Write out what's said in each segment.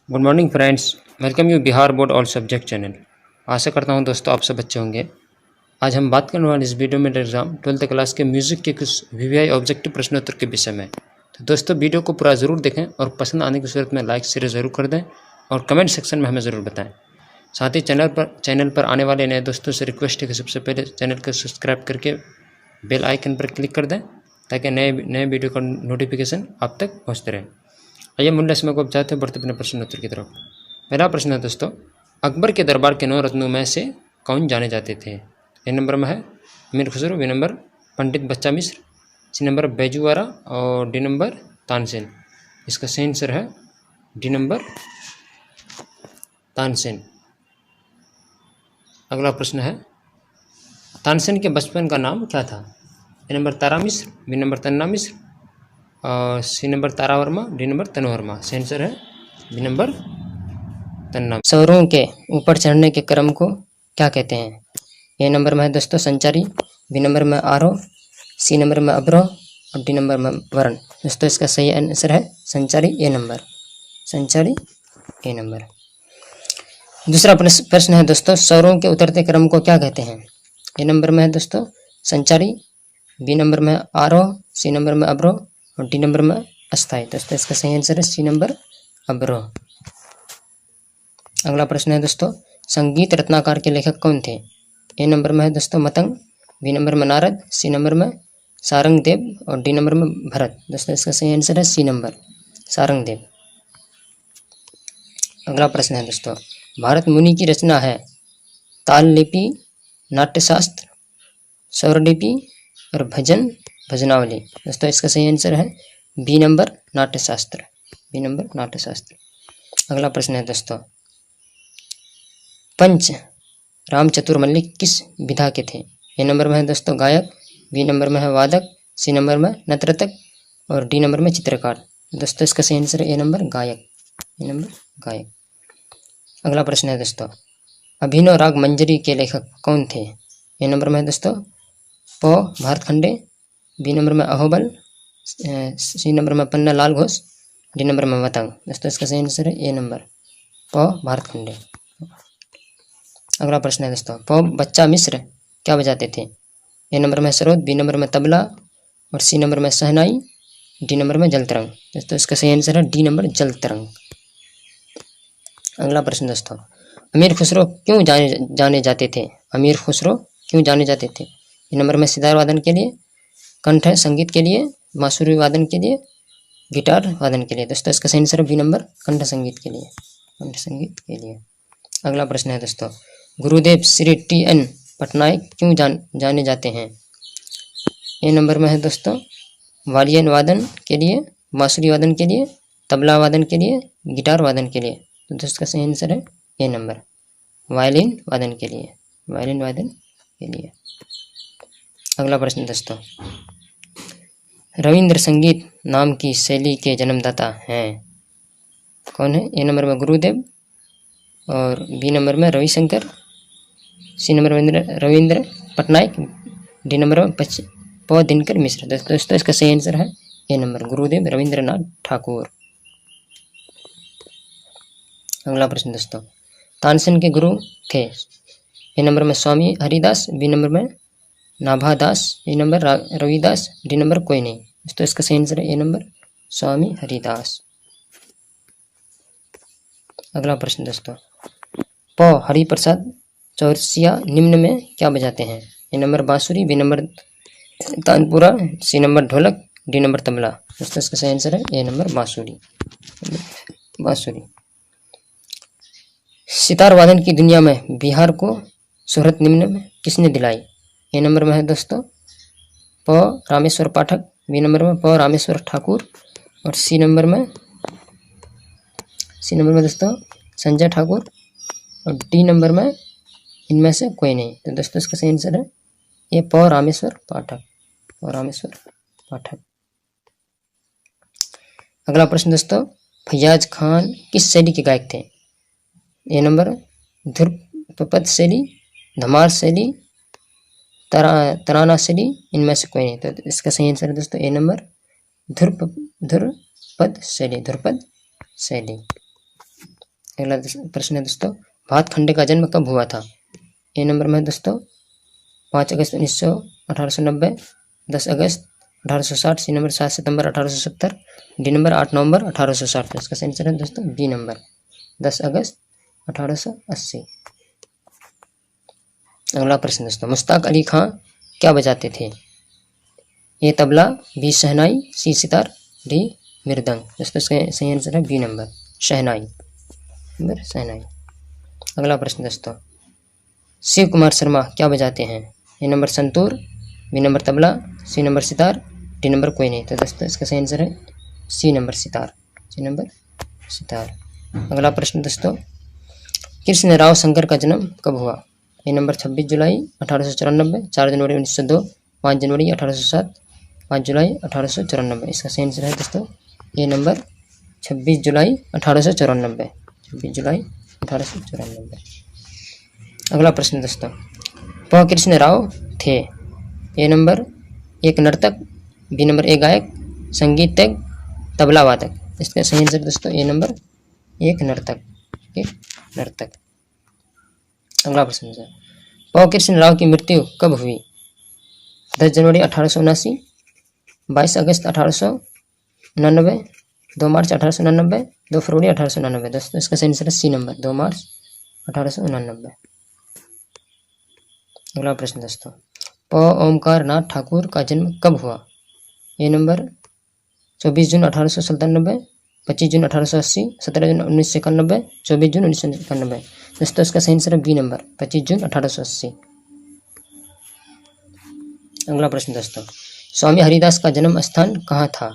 Good morning friends, welcome you Bihar board all subject channel. आशा करता हूं दोस्तों आप सब अच्छे होंगे। आज हम बात करने वाले इस वीडियो में एग्जाम 12th क्लास के म्यूजिक के कुछ वीवीआई ऑब्जेक्टिव प्रश्नोत्तर के विषय में। तो दोस्तों वीडियो को पूरा ज़रूर देखें और पसंद आने की सूरत में लाइक शेयर ज़रूर कर दें और कमेंट सेक्शन में हमें ज़रूर बताएँ। साथ ही चैनल पर आने वाले नए दोस्तों से रिक्वेस्ट है कि सबसे पहले चैनल को सब्सक्राइब करके बेल आइकन पर क्लिक कर दें ताकि नए वीडियो का नोटिफिकेशन आप तक पहुँचते रहे। आइए मूल्य समय को चाहते हैं बढ़ते अपने प्रश्नोत्तर की तरफ। पहला प्रश्न है दोस्तों, अकबर के दरबार के 9 रत्नों में से कौन जाने जाते थे? ए नंबर में है अमीर खुसरो, बी नंबर पंडित बच्चा मिश्र, सी नंबर बैजूवारा और डी नंबर तानसेन। इसका सही आंसर है डी नंबर तानसेन। अगला प्रश्न है, तानसेन के बचपन का नाम क्या था? A number Tara Mishra, B number तन्ना मिश्र और सी नंबर तारा वर्मा, डी नंबर तनु वर्मा। सही आंसर है बी नंबर तन्ना। स्वरों के ऊपर चढ़ने के क्रम को क्या कहते हैं? ए नंबर में है दोस्तों संचारी, बी नंबर में आरोह, सी नंबर में अवरोह और डी नंबर में वर्ण। दोस्तों इसका सही आंसर है संचारी, ए नंबर, संचारी ए नंबर। दूसरा प्रश्न है दोस्तों, स्वरों के उतरते क्रम को क्या कहते हैं? ए नंबर में है दोस्तों संचारी, बी नंबर में आरोह, सी नंबर में अवरोह और डी नंबर में अस्थाई। दोस्तों इसका सही आंसर है सी नंबर अवरोह। अगला प्रश्न है दोस्तों, संगीत रत्नाकर के लेखक कौन थे? ए नंबर में है दोस्तों मतंग, बी नंबर में नारद, सी नंबर में सारंगदेव और डी नंबर में भरत। दोस्तों इसका सही आंसर है सी नंबर सारंगदेव। अगला प्रश्न है दोस्तों, भारत मुनि की रचना है ताल लिपि, नाट्यशास्त्र, स्वरलिपि और भजनावली। दोस्तों इसका सही आंसर है B number Natyashastra, B number Natyashastra. अगला प्रश्न है दोस्तों, पंच रामचतुर मल्लिक किस विधा के थे? ए नंबर में है दोस्तों गायक, बी नंबर में है वादक, सी नंबर में नर्तक और डी नंबर में चित्रकार। दोस्तों इसका सही आंसर है ए नंबर गायक, ए नंबर गायक। अगला प्रश्न है दोस्तों, अभिनव राग मंजरी के लेखक कौन थे? ए नंबर में है दोस्तों प भारतखंडे, बी नंबर में अहोबल, सी नंबर में पन्ना लाल घोष, डी नंबर में मतंग। दोस्तों इसका सही आंसर है ए नंबर प भारतखंडे। अगला प्रश्न है दोस्तों, प बच्चा मिश्र क्या बजाते थे? ए नंबर में सरोद, बी नंबर में तबला और सी नंबर में शहनाई, डी नंबर में जल तरंग। दोस्तों इसका सही आंसर है डी नंबर जल तरंग। अगला प्रश्न दोस्तों, अमीर खुसरो क्यों जाने जाते थे? अमीर खुसरो क्यों जाने जाते थे? ए नंबर में सितार वादन के लिए, कंठ संगीत के लिए, बांसुरी वादन के लिए, गिटार वादन के लिए। दोस्तों इसका सही आंसर है बी नंबर कंठ संगीत के लिए, कंठ संगीत के लिए। अगला प्रश्न है दोस्तों, गुरुदेव श्री T.N. पटनायक क्यों जाने जाते हैं? ए नंबर में है दोस्तों वालियन वादन के लिए, बांसुरी वादन के लिए, तबला वादन के लिए, गिटार वादन के लिए। तो दोस्तों इसका सही आंसर है ए नंबर वायलिन वादन के लिए, वायलिन वादन के लिए। अगला प्रश्न दोस्तों, रविंद्र संगीत नाम की शैली के जन्मदाता हैं कौन है? ए नंबर में गुरुदेव और बी नंबर में रविशंकर, सी नंबर में रविंद्र पटनायक, डी नंबर में प दिनकर मिश्र। दोस्तों इसका सही आंसर है ए नंबर गुरुदेव रविंद्रनाथ ठाकुर। अगला प्रश्न दोस्तों, तानसेन के गुरु थे? ए नंबर में स्वामी हरिदास, बी नंबर में Nabhadas, C number Ravidas, D number कोई नहीं। दोस्तों इसका सही आंसर है ए नंबर स्वामी हरिदास। अगला प्रश्न दोस्तों, प हरिप्रसाद चौरसिया निम्न में क्या बजाते हैं? ए नंबर बांसुरी, बी नंबर तानपुरा, सी नंबर ढोलक, डी नंबर तबला। दोस्तों इसका सही आंसर है ए नंबर बांसुरी, बांसुरी। सितार वादन की दुनिया में बिहार को शोहरत निम्न में किसने दिलाई? ए नंबर में है दोस्तों प रामेश्वर पाठक, बी नंबर में प रामेश्वर ठाकुर और सी नंबर में दोस्तों संजय ठाकुर और डी नंबर में इनमें से कोई नहीं। तो दोस्तों इसका सही आंसर है ये प रामेश्वर पाठक, प रामेश्वर पाठक। अगला प्रश्न दोस्तों, फैयाज खान किस शैली के गायक थे? ए नंबर ध्रुपद शैली, धमार शैली, तराना शैली, इनमें से कोई नहीं। तो इसका सही आंसर है दोस्तों ए नंबर ध्रुपद शैली, ध्रुपद शैली। अगला प्रश्न है दोस्तों, भातखंडे का जन्म कब हुआ था? ए नंबर में है दोस्तों 5 अगस्त 1890, 10 अगस्त 1860, सी नंबर 7 सितंबर 1870, डी नंबर 8 नवंबर 1860। तो इसका सही आंसर है दोस्तों बी नंबर 10 अगस्त 1880। अगला प्रश्न दोस्तों, मुश्ताक अली खां क्या बजाते थे? A tabla, B shehnai, C sitar, D mridang. दोस्तों इसका सही आंसर है B number shehnai, number shehnai. अगला प्रश्न दोस्तों, शिव कुमार शर्मा क्या बजाते हैं? A number santoor, B number tabla, C number sitar, D number कोई नहीं। तो दोस्तों इसका सही आंसर है C number sitar, C number sitar. अगला प्रश्न दोस्तों, कृष्ण राव शंकर का जन्म कब हुआ? ए नंबर 26 जुलाई 1894, 4 जनवरी 1902, 5 जनवरी 1807, 5 जुलाई 1894। इसका सही आंसर है दोस्तों ए नंबर 26 जुलाई 1894, 26 जुलाई 1894। अगला प्रश्न दोस्तों, प कृष्ण राव थे? ए नंबर 1 नर्तक, बी नंबर 1 गायक, संगीतज्ञ, तबला वादक। इसका सही आंसर दोस्तों ए नंबर 1 नर्तक, एक नर्तक। अगला प्रश्न है, प कृष्ण राव की मृत्यु कब हुई? 10 जनवरी 1879, 22 अगस्त 1899, 2 मार्च 1899, 2 फरवरी 1899। दोस्तों इसका सही आंसर है सी नंबर 2 मार्च 1899। अगला प्रश्न दोस्तों, प ओमकार नाथ ठाकुर का जन्म कब हुआ? ए नंबर 24 जून 1897, 25 जून 1880, 17 जून 1991, 24 जून 1991। दोस्तों इसका सही आंसर है बी नंबर 25 जून 1880। अगला प्रश्न दोस्तों, स्वामी हरिदास का जन्म स्थान कहाँ था?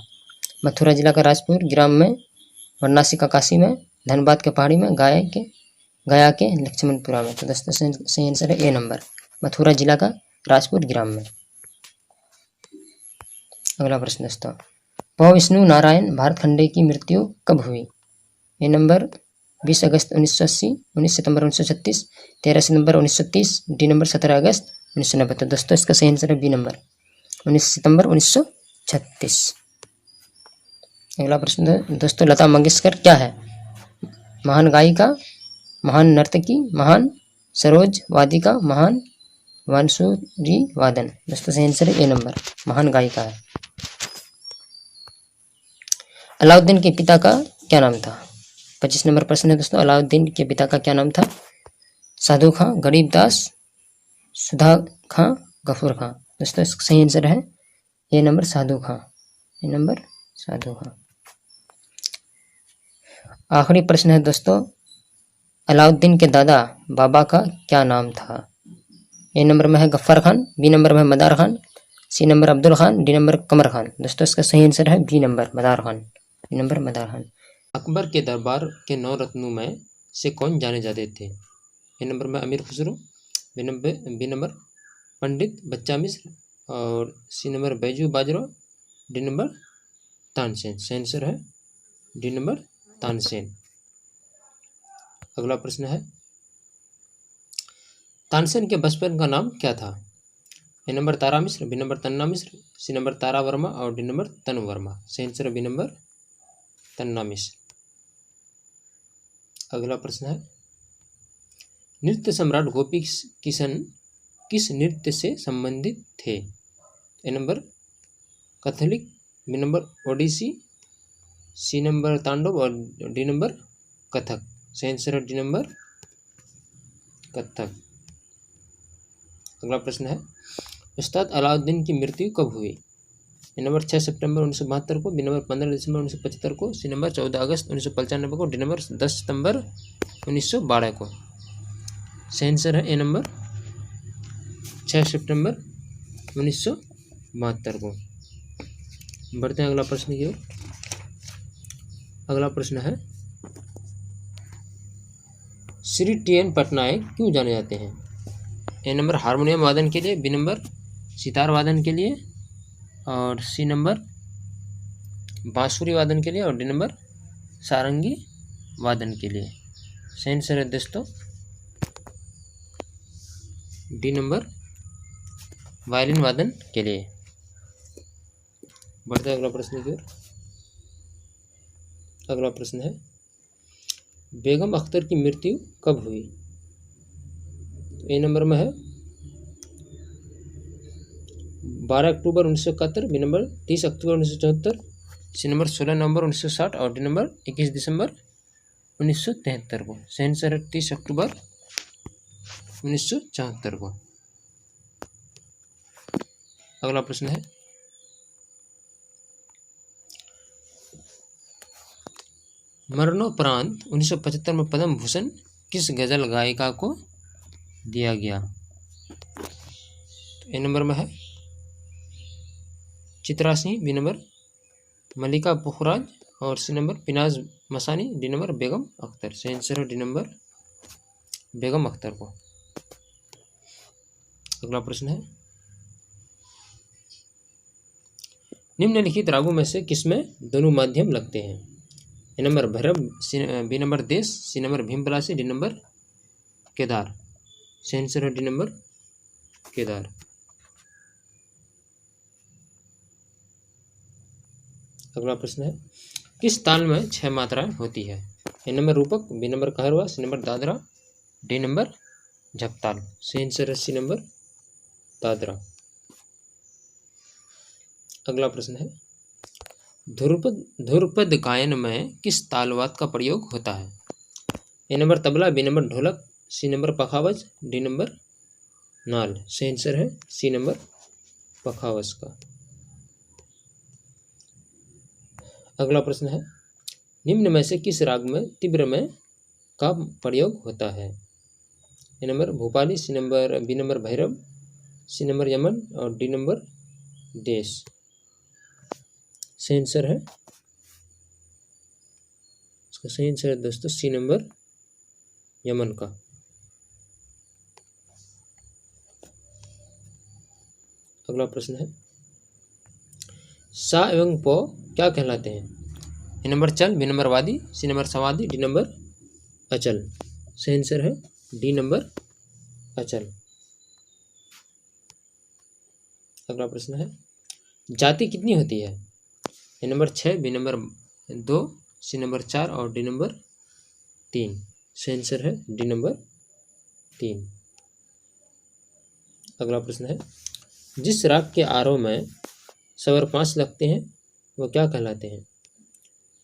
मथुरा जिला का राजपुर ग्राम में, वाराणसी का काशी में, धनबाद के पहाड़ी में, गया के लक्ष्मणपुरा में। तो दोस्तों सही आंसर है ए नंबर मथुरा जिला का राजपुर ग्राम में। अगला प्रश्न दोस्तों, प विष्णु नारायण भारतखंडे की मृत्यु कब हुई? ए नंबर 20 अगस्त 1980, 19 सितंबर 1936, 13 सितंबर 1930, डी नंबर 17 अगस्त 1990। तो दोस्तों इसका सही आंसर है बी नंबर 19 सितंबर 1936। अगला प्रश्न दोस्तों, लता मंगेशकर क्या है? महान गायिका, महान नर्तकी, महान सरोज वादिका, महान बांसुरी वादन। दोस्तों सही आंसर है ए नंबर महान गायिका है। अलाउद्दीन के पिता का क्या नाम था? 25 नंबर प्रश्न है दोस्तों, अलाउद्दीन के पिता का क्या नाम था? साधु खां, गरीब दास, सुधा खां, गफूर खां। दोस्तों इसका सही आंसर है A number Sadhu Khan, A number साधु खां। आखिरी प्रश्न है दोस्तों, अलाउद्दीन के दादा बाबा का क्या नाम था? ए नंबर में है गफ्फार खान, बी नंबर में है Madar Khan, C number Abdul Khan, D number Qamar Khan. दोस्तों इसका सही आंसर है B number Madar Khan, B number Madar Khan. Akbar के दरबार के 9 रत्नों में से कौन जाने जाते थे? ए नंबर में अमीर खुसरो, बी नंबर पंडित बच्चा मिश्र, और C number Baiju Bawra, D number Tansen. सही आंसर है डी नंबर तानसेन। अगला प्रश्न है, तानसेन के बचपन का नाम क्या था? A number Tara Mishra, B number Tanna Mishra, C number तारा वर्मा, और डी नंबर तनु वर्मा। सही आंसर है बी नंबर तन्ना मिश्र। अगला प्रश्न है, नृत्य सम्राट गोपी किशन किस नृत्य से संबंधित थे? A number Kathakali, B number Odissi, C number Tandav, और डी नंबर कथक। सही आंसर है डी नंबर कथक। अगला प्रश्न है, उस्ताद अलाउद्दीन की मृत्यु कब हुई? ए नंबर 6 सितंबर 1972 को, बी नंबर 15 दिसंबर 1975 को, सी नंबर 14 अगस्त 1995 को, डी नंबर 10 सितंबर 1912 को। सही आंसर है ए नंबर 6 सितंबर 1972 को। बढ़ते हैं अगला प्रश्न की ओर। अगला प्रश्न है, श्री टी.एन. पटनायक क्यों जाने जाते हैं? ए नंबर हारमोनियम वादन के लिए, बी नंबर सितार वादन के लिए, और सी नंबर बांसुरी वादन के लिए, और डी नंबर सारंगी वादन के लिए। सही आंसर है दोस्तों डी नंबर वायलिन वादन के लिए। बढ़ते अगला प्रश्न की ओर। अगला प्रश्न है, बेगम अख्तर की मृत्यु कब हुई? तो ए नंबर में है 12 अक्टूबर 1971, बी नंबर 30 अक्टूबर 1974, सी नंबर 16 नवंबर 1960 और डी नंबर 21 दिसंबर 1973 को। सही आंसर है 30 अक्टूबर 1974 को। अगला प्रश्न है, मरणोपरांत 1975 में पद्म भूषण किस गजल गायिका को दिया गया? तो ए नंबर में है चित्रा सिंह, बी नंबर मलिका पुखराज और C number Pinaz Masani, D number Begum Akhtar. सही आंसर है डी नंबर बेगम अख्तर को। अगला प्रश्न है, निम्नलिखित रागों में से किसमें दोनों माध्यम लगते हैं? A number Bhairav, B number Desh, C number Bhimpalasi, D number Kedar. सही आंसर है डी नंबर केदार। अगला प्रश्न है, किस ताल में 6 मात्राएं होती है? A number Rupak, B number Kaharwa, C number Dadra, D number Jhaptal. सही आंसर है सी नंबर दादरा। अगला प्रश्न है, ध्रुपद गायन में किस तालवाद का प्रयोग होता है? ए नंबर तबला, बी नंबर ढोलक, सी नंबर पखावज, डी नंबर नाल। सही आंसर है सी नंबर पखावज का। अगला प्रश्न है, निम्न में से किस राग में तीव्र में का प्रयोग होता है? A number Bhopali, C number B number Bhairav, C number Yaman और डी नंबर देश। सही आंसर है, इसका सही आंसर है दोस्तों सी नंबर यमन का। अगला प्रश्न है, सा एवं प क्या कहलाते हैं? ए नंबर चल, बी नंबर वादी, सी नंबर समाधि, डी नंबर अचल। सही आंसर है डी नंबर अचल। अगला प्रश्न है, जाति कितनी होती है? A number 6, B number 2, C number 4 और डी नंबर 3। सही आंसर है डी नंबर 3। अगला प्रश्न है, जिस राग के आरोह में स्वर 5 लगते हैं वो क्या कहलाते हैं?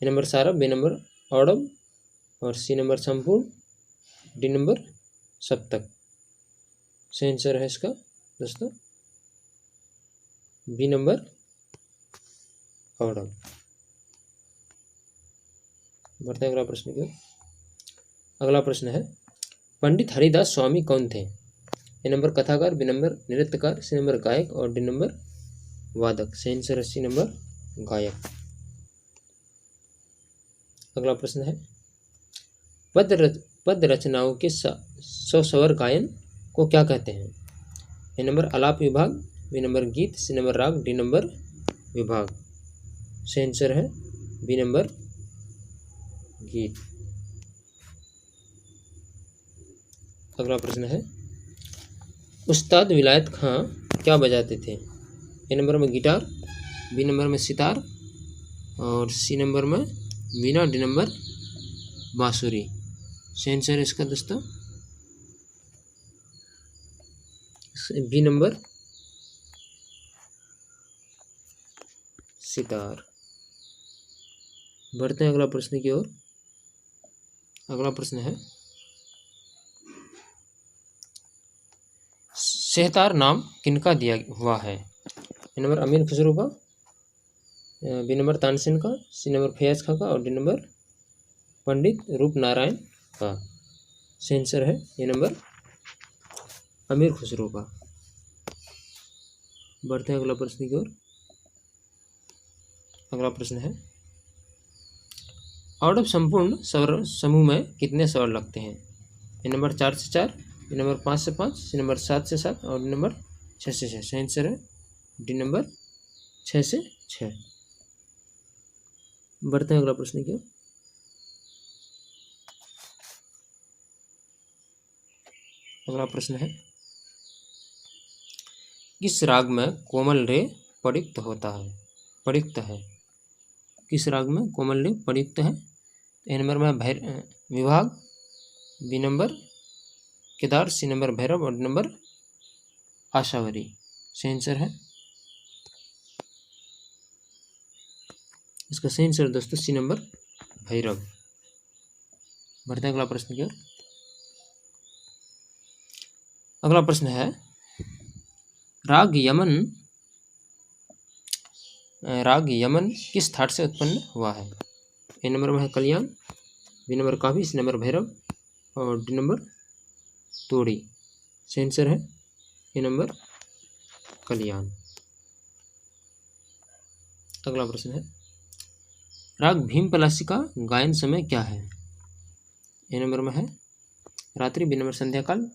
ए नंबर सारभ, बी नंबर औडव और सी नंबर संपूर्ण, डी नंबर सप्तक। सही आंसर है इसका दोस्तों बी नंबर औडव। बढ़ते हैं अगला प्रश्न की ओर। अगला प्रश्न है, पंडित हरिदास स्वामी कौन थे? ए नंबर कथाकार, बी नंबर नृत्यकार, सी नंबर गायक और डी नंबर वादक। सही आंसर है सी नंबर गायक। अगला प्रश्न है, पद रचनाओं के स्वस्वर गायन को क्या कहते हैं? ए नंबर आलाप विभाग, बी नंबर गीत, सी नंबर राग, डी नंबर विभाग। सही आंसर है बी नंबर गीत। अगला प्रश्न है, उस्ताद विलायत खां क्या बजाते थे? ए नंबर में गिटार, बी नंबर में सितार और सी नंबर में वीणा, डी नंबर बांसुरी। सही आंसर है इसका दोस्तों बी नंबर सितार। बढ़ते हैं अगला प्रश्न की ओर। अगला प्रश्न है, सेहतार नाम किनका दिया हुआ है? ए नंबर अमीर खुसरो का, बी नंबर तानसेन का, सी नंबर फैयाज खां का और डी नंबर पंडित रूप नारायण का। सही आंसर है ये नंबर अमीर खुसरो का। बढ़ते हैं अगला प्रश्न की ओर। अगला प्रश्न है, औडव संपूर्ण स्वर समूह में कितने स्वर लगते हैं? ए नंबर 4 से 4, बी नंबर 5 से 5, सी नंबर 7 से 7 और डी नंबर 6 से 6। सही आंसर है डी नंबर 6 से 6। बढ़ते हैं अगला प्रश्न की ओर। अगला प्रश्न है, किस राग में कोमल रे प्रयुक्त होता है? प्रयुक्त है, किस राग में कोमल रे प्रयुक्त है? ए नंबर में विभाग, B number Kedar, C number Bhairav और डी नंबर आशावरी। सही आंसर है इसका सही आंसर दोस्तों सी नंबर भैरव। बढ़ते हैं अगला प्रश्न की ओर। अगला प्रश्न है राग यमन किस थाट से उत्पन्न हुआ है? ए नंबर में है कल्याण, बी नंबर काफी, सी नंबर भैरव और डी नंबर तोड़ी। सही आंसर है ए नंबर कल्याण। अगला प्रश्न है राग भीम पलासी का गायन समय क्या है? ए नंबर में है रात्रि, बी नंबर संध्याकाल,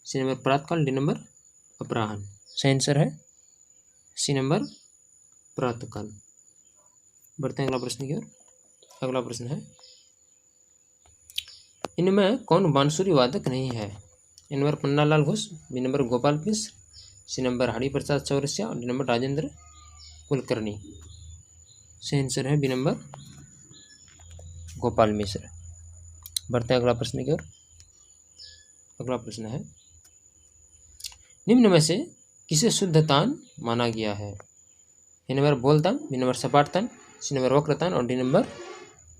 सी नंबर प्रातःकाल, डी नंबर अपराह्न। सही आंसर है सी नंबर प्रातःकाल। बढ़ते हैं अगला प्रश्न की ओर। अगला प्रश्न है इनमें कौन बांसुरी वादक नहीं है? A number Pannalal Ghosh, B number Gopal Mishra, C number Hariprasad Chaurasia और डी नंबर राजेंद्र कुलकर्णी। सही आंसर है बी नंबर गोपाल मिश्र। बढ़ते हैं अगला प्रश्न की ओर। अगला प्रश्न है निम्न में से किसे शुद्ध तान माना गया है? ए नंबर बोलतान, बी नंबर सपाटतान, सी नंबर वक्रतान और डी नंबर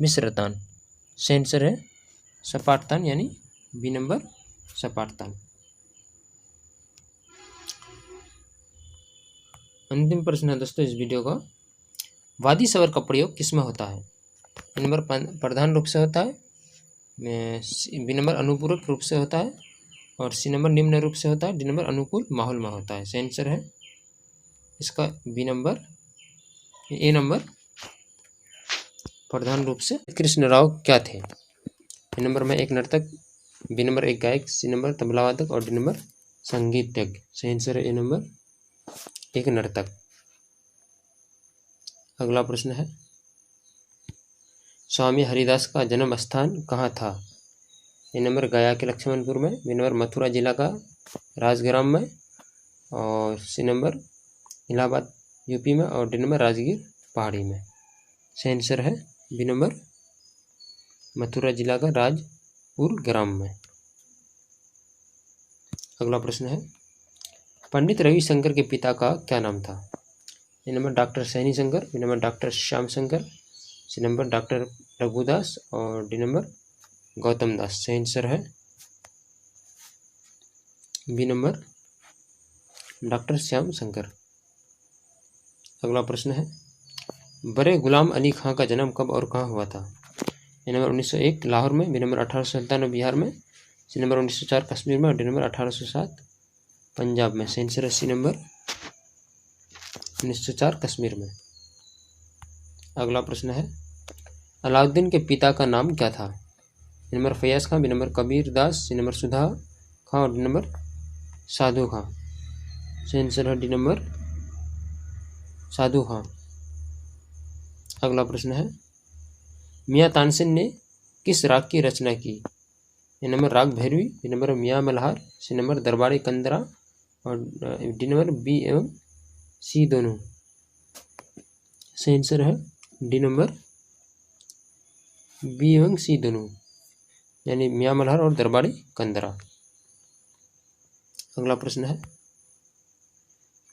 मिश्रतान। सही आंसर है सपाटतान यानी बी नंबर सपाटतान। अंतिम प्रश्न है दोस्तों इस वीडियो का, वादी स्वर का प्रयोग किसमें होता है? ए नंबर प्रधान रूप से होता है, बी नंबर अनुपूरक रूप से होता है और सी नंबर निम्न रूप से होता है, डी नंबर अनुकूल माहौल में होता है। सही आंसर है इसका बी नंबर, ए नंबर प्रधान रूप से। कृष्ण राव क्या थे? ए नंबर में एक नर्तक, बी नंबर एक गायक, सी नंबर तबला वादक और डी नंबर संगीतज्ञ। सही आंसर है ए नंबर एक नर्तक। अगला प्रश्न है स्वामी हरिदास का जन्म स्थान कहाँ था? ए नंबर गया के लक्ष्मणपुर में, बी नंबर मथुरा जिला का राजग्राम में और सी नंबर इलाहाबाद यूपी में और डी नंबर राजगीर पहाड़ी में। सही आंसर है बी नंबर मथुरा जिला का राजपुर ग्राम में। अगला प्रश्न है पंडित रविशंकर के पिता का क्या नाम था? A number doctor Saini Shankar, B number doctor Shyam Shankar, C number doctor Raghudas और डी नंबर गौतम दास। सही आंसर है B number doctor Shyam Shankar. अगला प्रश्न है बड़े गुलाम अली खां का जन्म कब और कहाँ हुआ था? ए नंबर 1901 लाहौर में, बी नंबर 1897 बिहार में, सी नंबर 1904 कश्मीर में और डी नंबर 1807 पंजाब में। सही आंसर है सी नंबर 1904 कश्मीर में। अगला प्रश्न है अलाउद्दीन के पिता का नाम क्या था? A number Faiyaz Khan, B number Kabir Das, C number सुधा खां और डी नंबर साधु खां। सही आंसर है डी नंबर साधु खां। अगला प्रश्न है मियाँ तानसेन ने किस राग की रचना की? ए नंबर राग भैरवी, बी नंबर मियाँ मल्हार, सी नंबर दरबारी कंदरा और डी नंबर बी एवं सी दोनों। सही आंसर है डी नंबर बी एवं सी दोनों यानी मियाँ मल्हार और दरबारी कंदरा। अगला प्रश्न है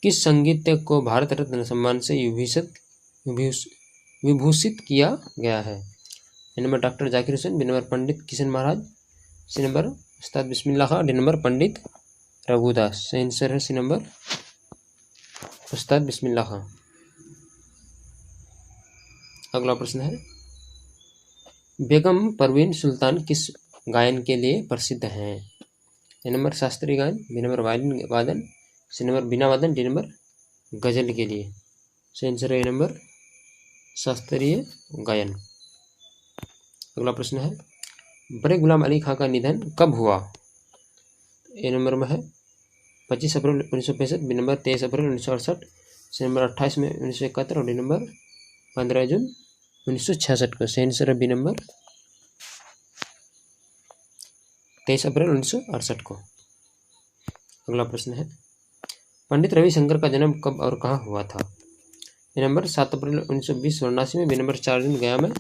किस संगीतज्ञ को भारत रत्न सम्मान से विभूषित किया गया है? A number doctor Zakir Hussain, B number Pandit Kishan Maharaj, C number Ustad Bismillah Khan, D number Pandit Raghudas. सही आंसर है सी नंबर उस्ताद बिस्मिल्लाह खां। अगला प्रश्न है बेगम परवीन सुल्तान किस गायन के लिए प्रसिद्ध हैं? ए नंबर शास्त्रीय गायन, बी नंबर वायलिन वादन, सी नंबर बीना वादन, डी नंबर गजल के लिए। सही आंसर है ए नंबर शास्त्रीय गायन। अगला प्रश्न है बड़े गुलाम अली खां का निधन कब हुआ? ए नंबर में है 25 अप्रैल 1965, बी नंबर 23 अप्रैल 1968, सी नंबर 28 में 1971 और डी नंबर 15 जून 1966 को। सही आंसर है बी नंबर 23 अप्रैल 1968 को। अगला प्रश्न है पंडित रविशंकर का जन्म कब और कहाँ हुआ था? ए नंबर 7 अप्रैल 1920 वाराणसी में, बी नंबर 4 जून गया में,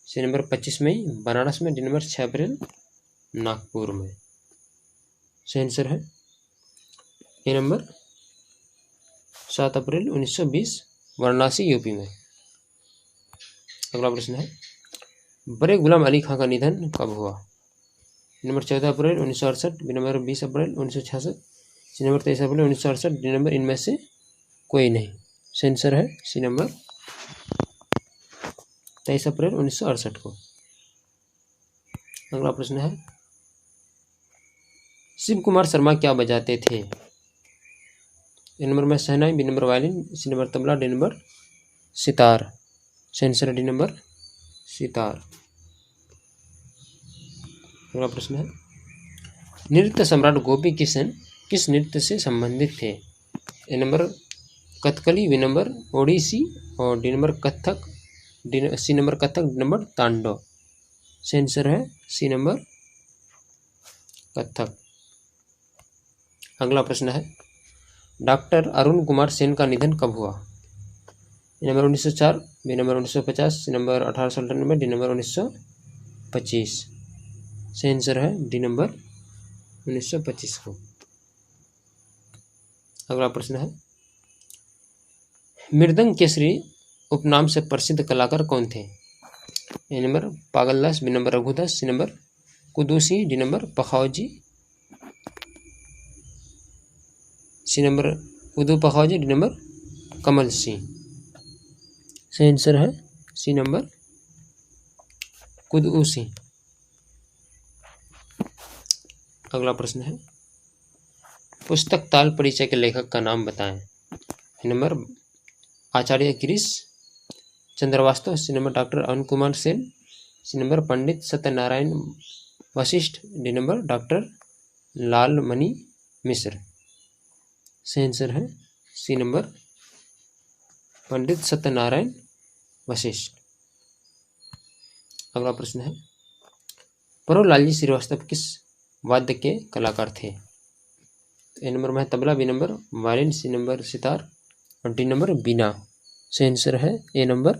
सी नंबर 25 मई बनारस में। डी नंबर 6 अप्रैल नागपुर में। सही आंसर है A number 7 April 1920 Varanasi UP में। अगला प्रश्न है बड़े गुलाम अली खां का निधन कब हुआ? नंबर 14 अप्रैल 1968, बी नंबर 20 अप्रैल 1966, सी नंबर 23 अप्रैल 1968, डी नंबर इनमें से कोई नहीं। सही आंसर है सी नंबर 23 अप्रैल 1968 को। अगला प्रश्न है शिव कुमार शर्मा क्या बजाते थे? ए नंबर में शहनाई, B number violin, C number तबला, डी नंबर सितार। सही आंसर है डी नंबर सितार। अगला प्रश्न है नृत्य सम्राट गोपी किशन किस नृत्य से संबंधित थे? A number Kathakali, B number Odissi और D number Kathak, C number Kathak, D number Tandav. सही आंसर है सी नंबर कथक। अगला प्रश्न है डॉक्टर अरुण कुमार सेन का निधन कब हुआ? A number 1904, B number 1950, C number 1898, D number 1925। सही आंसर है डी नंबर 1925 को। अगला प्रश्न है मृदंग केसरी उपनाम से प्रसिद्ध कलाकार कौन थे? A number Pagaldas, B number Raghudas, C number Kudusi, D number पखावजी, सी नंबर कुदू पखावजी, डी नंबर कमल सिंह। सही आंसर है सी नंबर कुदूसी। अगला प्रश्न है पुस्तक ताल परिचय के लेखक का नाम बताएं। A number Acharya Girish Chandravastav, C number doctor Arun Kumar Sen, C number Pandit Satyanarayan Vashishtha, D number doctor Lalmani Mishra. सही आंसर है सी नंबर पंडित सत्यनारायण वशिष्ठ। अगला प्रश्न है परोलाल श्रीवास्तव किस वाद्य के कलाकार थे? ए नंबर में है तबला, B number violin, C number सितार और डी नंबर बीना। सही आंसर है ए नंबर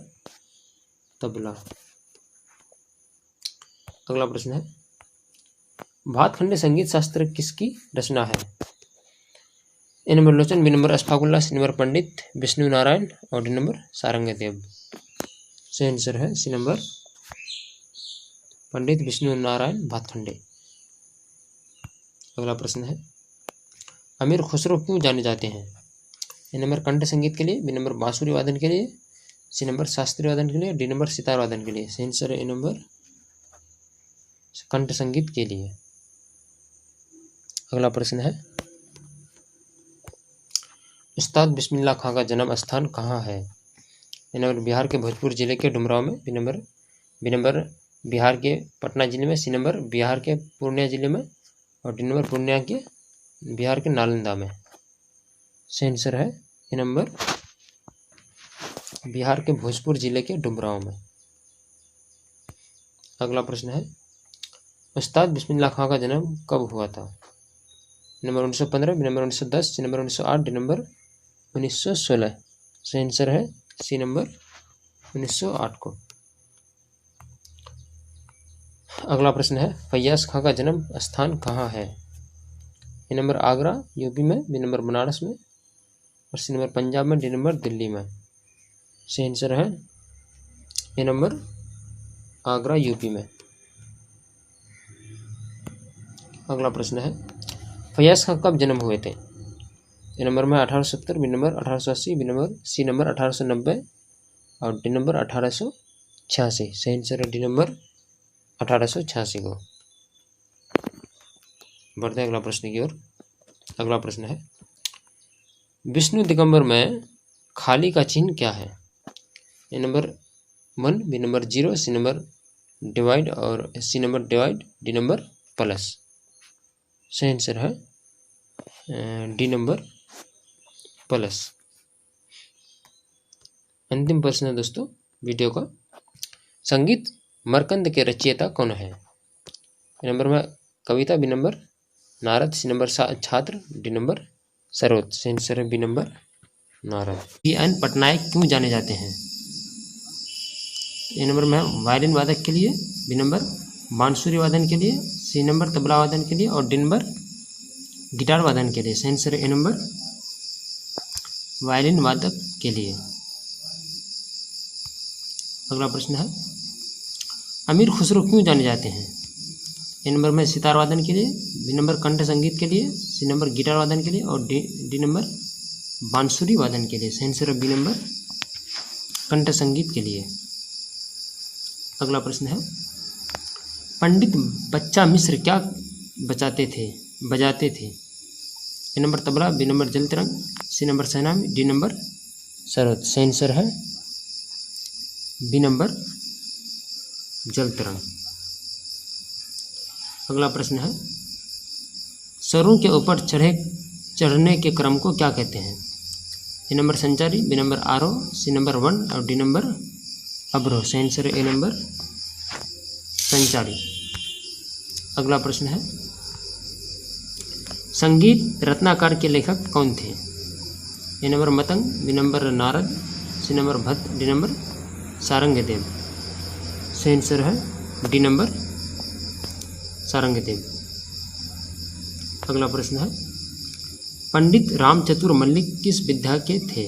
तबला। अगला प्रश्न है भातखंडे संगीत शास्त्र किसकी रचना है? A number Lochan, B number Ashfaqulla, C number Pandit Vishnu Narayan और डी नंबर सारंगदेव। सही आंसर है सी नंबर पंडित विष्णु नारायण भातखंडे। अगला प्रश्न है अमीर खुसरो क्यों जाने जाते हैं? ए नंबर कंठ संगीत के लिए, बी नंबर बांसुरी वादन के लिए, सी नंबर शास्त्रीय वादन के लिए, डी नंबर सितार वादन के लिए। सही आंसर है ए नंबर कंठ संगीत के लिए। अगला प्रश्न है उस्ताद बिस्मिल्लाह खां का जन्म स्थान कहाँ है? ए नंबर बिहार के भोजपुर जिले के डुमराव में, बी नंबर बिहार के पटना जिले में, सी नंबर बिहार के पूर्णिया जिले में और डी नंबर पूर्णिया के बिहार के नालंदा में। सही आंसर है ए नंबर बिहार के भोजपुर जिले के डुमराव में। अगला प्रश्न है उस्ताद बिस्मिल्लाह खां का जन्म कब हुआ था? Number 1915, B number 1910, C number 1908, D number 1916। सही आंसर है सी नंबर 1908 को। अगला प्रश्न है फैयाज खां का जन्म स्थान कहाँ है? ए नंबर आगरा यूपी में, बी नंबर बनारस में और सी नंबर पंजाब में, डी नंबर दिल्ली में। सही आंसर है ए नंबर आगरा यूपी में। अगला प्रश्न है फैयाज खां कब जन्म हुए थे? ए नंबर में 1870, B number 1880, B number C number 1890 और डी नंबर 1886। सही आंसर है डी नंबर 1886 को। बढ़ते हैं अगला प्रश्न की ओर। अगला प्रश्न है विष्णु दिगंबर में खाली का चिन्ह क्या है? A number 1, B number 0, C number divide और C number divide, D number plus. सही आंसर है डी नंबर प्लस। अंतिम प्रश्न है दोस्तों वीडियो का संगीत मरकंद के रचयिता कौन है? नंबर में Kavita, B number Narad, C number छात्र, डी नंबर सरोज। सही आंसर है B number Narad. P N Patnaik क्यों जाने जाते हैं? ए नंबर में है वायलिन वादक के लिए, बी नंबर बांसुरी वादन के लिए, सी नंबर तबला वादन के लिए और डी नंबर गिटार वादन के लिए। सही आंसर है ए नंबर वायलिन वादक के लिए। अगला प्रश्न है अमीर खुसरो क्यों जाने जाते हैं? ए नंबर में सितार वादन के लिए, बी नंबर कंठ संगीत के लिए, सी नंबर गिटार वादन के लिए और डी नंबर बांसुरी वादन के लिए। सही आंसर है बी नंबर कंठ संगीत के लिए। अगला प्रश्न है पंडित बच्चा मिश्र क्या बजाते थे? ए नंबर तबला, बी नंबर जल तरंग, सी नंबर सहनामी, डी नंबर सरोद। सही आंसर है बी नंबर जल तरंग। अगला प्रश्न है सरों के ऊपर चढ़ने के क्रम को क्या कहते हैं? ए नंबर संचारी, बी नंबर आरोह, सी नंबर वन और डी नंबर अवरोह। सही आंसर है ए नंबर संचारी। अगला प्रश्न है संगीत रत्नाकर के लेखक कौन थे? A number Matang, B number Narad, C number Bhatt, D number Sarangdev. सही आंसर है डी नंबर सारंगदेव। अगला प्रश्न है पंडित रामचतुर मल्लिक किस विधा के थे?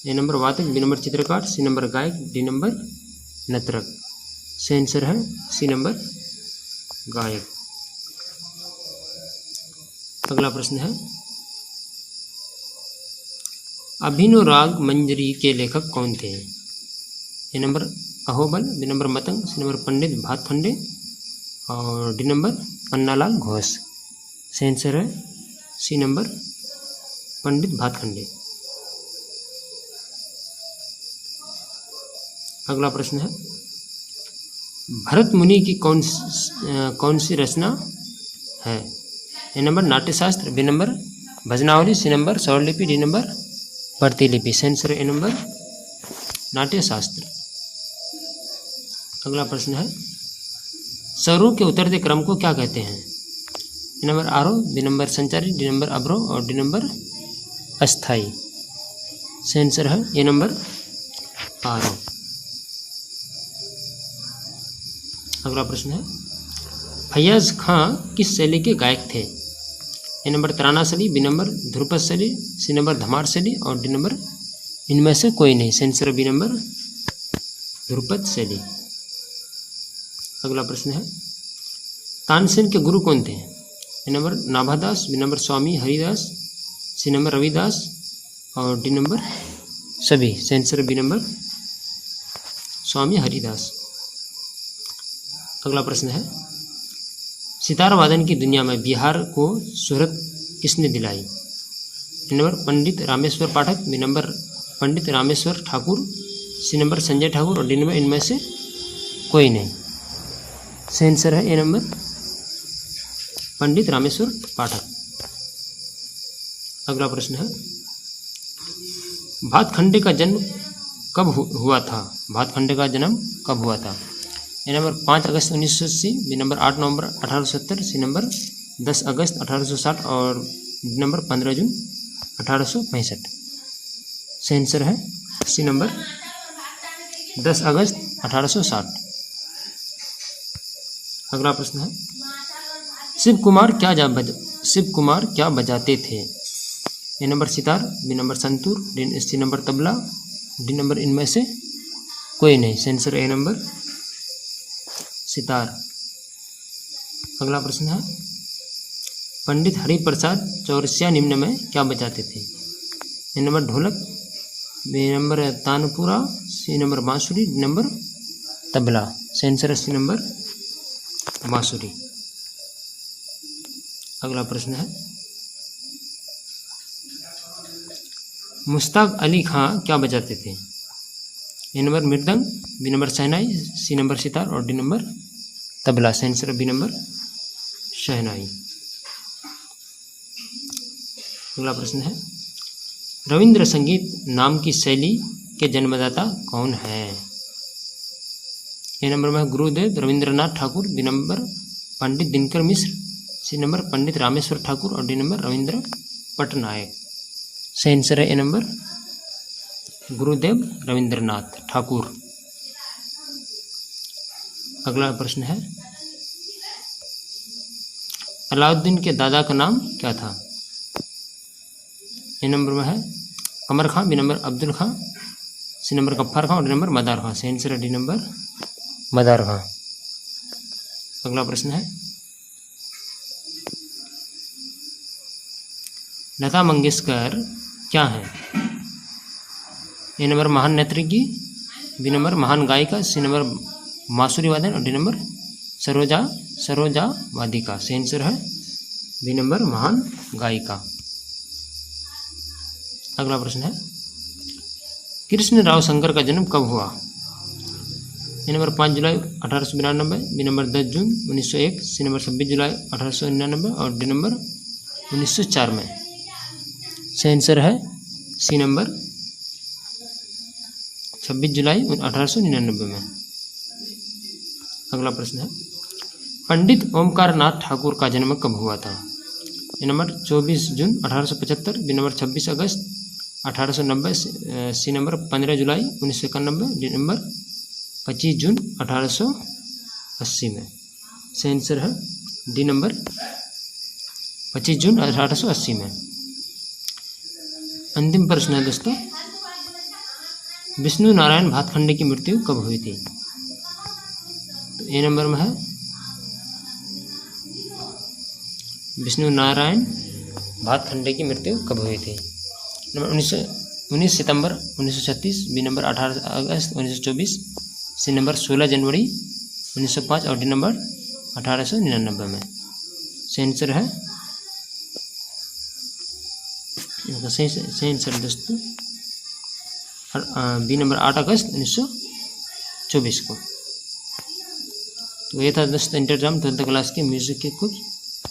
ए नंबर वादक, बी नंबर चित्रकार, सी नंबर गायक, डी नंबर नर्तक। सही आंसर है सी नंबर गायक। अगला प्रश्न है अभिनव राग मंजरी के लेखक कौन थे? A number Ahobal, B number Matang, C number Pandit Bhatkhande और डी नंबर पन्नालाल घोष। सही आंसर है सी नंबर पंडित भातखंडे। अगला प्रश्न है भरत मुनि की कौन सी रचना है? A number Natyashastra, B number भजनावली, सी नंबर स्वरलिपि, डी नंबर प्रतिलिपि। सही आंसर है ए नंबर नाट्यशास्त्र। अगला प्रश्न है स्वरों के उतरते क्रम को क्या कहते हैं? ए नंबर आरोह, बी नंबर संचारी, डी नंबर अवरोह और डी नंबर अस्थाई। सही आंसर है ए नंबर आरोह। अगला प्रश्न है फैयाज खां किस शैली के गायक थे? ए नंबर तराना शैली, बी नंबर ध्रुपद शैली, सी नंबर धमार शैली और डी नंबर इनमें से कोई नहीं। सही आंसर बी नंबर ध्रुपद शैली। अगला प्रश्न है तानसेन के गुरु कौन थे? A number Nabhadas, B number Swami Haridas, C number Ravidas और डी नंबर सभी। सही आंसर बी नंबर स्वामी हरिदास। अगला प्रश्न है सितार वादन की दुनिया में बिहार को शोहरत किसने दिलाई? ए नंबर पंडित रामेश्वर पाठक, बी नंबर पंडित रामेश्वर ठाकुर, सी नंबर संजय ठाकुर और डी नंबर इनमें से कोई नहीं। सही आंसर है ए नंबर पंडित रामेश्वर पाठक। अगला प्रश्न है भातखंडे का जन्म कब हुआ था? भातखंडे का जन्म कब हुआ था? A number 5 August 1980, B number 8 November 1870, C number 10 अगस्त 1860 और डी नंबर 15 जून 1865। सही आंसर है सी नंबर 10 अगस्त 1860। अगला प्रश्न है शिव कुमार क्या बजाते थे? ए नंबर सितार, बी नंबर संतूर, सी नंबर तबला, डी नंबर इनमें से कोई नहीं। सही आंसर ए नंबर सितार। अगला प्रश्न है पंडित हरिप्रसाद चौरसिया निम्न में क्या बजाते थे? ए नंबर ढोलक, बी नंबर तानपुरा, सी नंबर बांसुरी, डी नंबर तबला। सही आंसर है सी नंबर बांसुरी। अगला प्रश्न है मुश्ताक अली खां क्या बजाते थे? ए नंबर मृदंग, बी नंबर शहनाई, सी नंबर सितार और डी नंबर तबला। सही आंसर बी नंबर शहनाई। अगला प्रश्न है रविंद्र संगीत नाम की शैली के जन्मदाता कौन है? ए नंबर में गुरुदेव रविंद्रनाथ ठाकुर, बी नंबर पंडित दिनकर मिश्र, सी नंबर पंडित रामेश्वर ठाकुर और डी नंबर रविंद्र पटनायक। सही आंसर है ए नंबर गुरुदेव रविंद्रनाथ ठाकुर। अगला प्रश्न है, अलाउद्दीन के दादा का नाम क्या था? ए नंबर में है कमर खां, बी नंबर अब्दुल खां, सी नंबर गफ्फार खां और डी नंबर मदार खां। सही आंसर है डी नंबर मदार खां। अगला प्रश्न है, लता मंगेशकर क्या है? ए नंबर महान नर्तकी, बी नंबर महान गायिका, सी नंबर बांसुरी वादन और डी नंबर सरोजा वादिका। सही आंसर है बी नंबर महान गायिका। अगला प्रश्न है, कृष्ण राव शंकर का जन्म कब हुआ? A number 5 July 1892, B number 10 June 1901, C number 26 जुलाई 1899 और डी नंबर 1904 में। सही आंसर है सी नंबर 26 जुलाई 1899 में। अगला प्रश्न है, पंडित ओमकार नाथ ठाकुर का जन्म कब हुआ था? A number 24 June 1875, B number 26 August 1890, C number 15 July 1991, D number 25 जून 1880 में। सही आंसर है डी नंबर 25 जून 1880 में। अंतिम प्रश्न है दोस्तों, विष्णु नारायण भातखंडे की मृत्यु कब हुई थी? तो ए नंबर में है विष्णु नारायण भातखंडे की मृत्यु कब हुई थी? नंबर 19 सितंबर 1936, बी नंबर 18 अगस्त 1924, सी नंबर 16 जनवरी 1905 और डी नंबर 1899 में। सही आंसर है सही आंसर दोस्तों बी नंबर 8 अगस्त 1924 को। तो ये था दोस्तों इंटर एग्जाम 12th क्लास के म्यूजिक के कुछ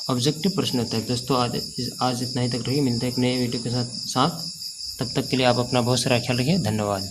ऑब्जेक्टिव प्रश्न होते हैं। दोस्तों आज इतना ही तक रहिए, मिलते हैं एक नए वीडियो के साथ। तब तक के लिए आप अपना बहुत सारा ख्याल रखिए। धन्यवाद।